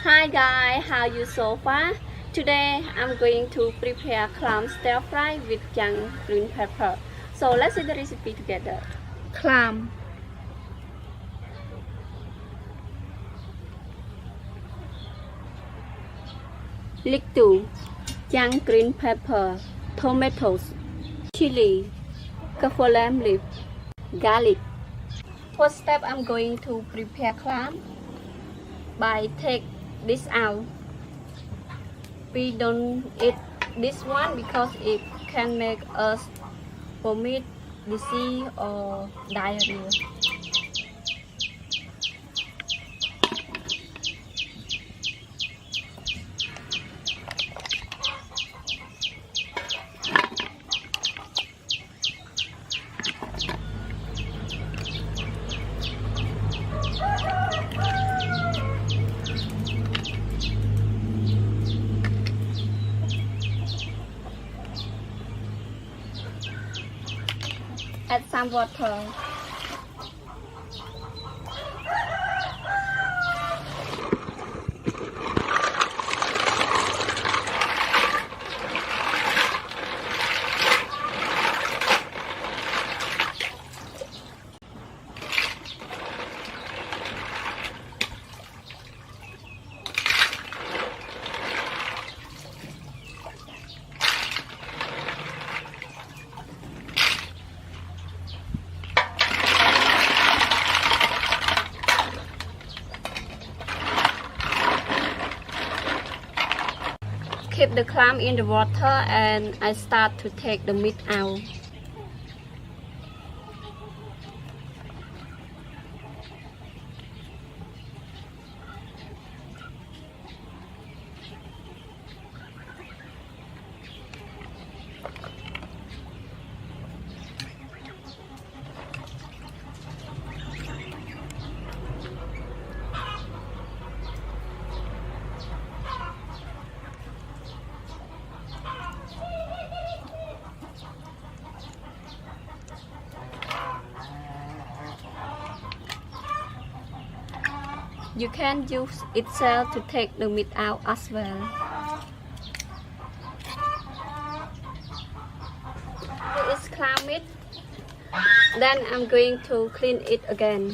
Hi guys, how you so far? Today I'm going to prepare clam stir fry with young green pepper. So let's see the recipe together. Clam, lick2, young green pepper, tomatoes, chili, kaffir lamb leaf, garlic. First step, I'm going to prepare clam by take this out. We don't eat this one because it can make us vomit, disease or diarrhea. Add some water. Keep the clam in the water and I start to take the meat out. You can use itself to take the meat out as well. Here is clam meat. Then I'm going to clean it again.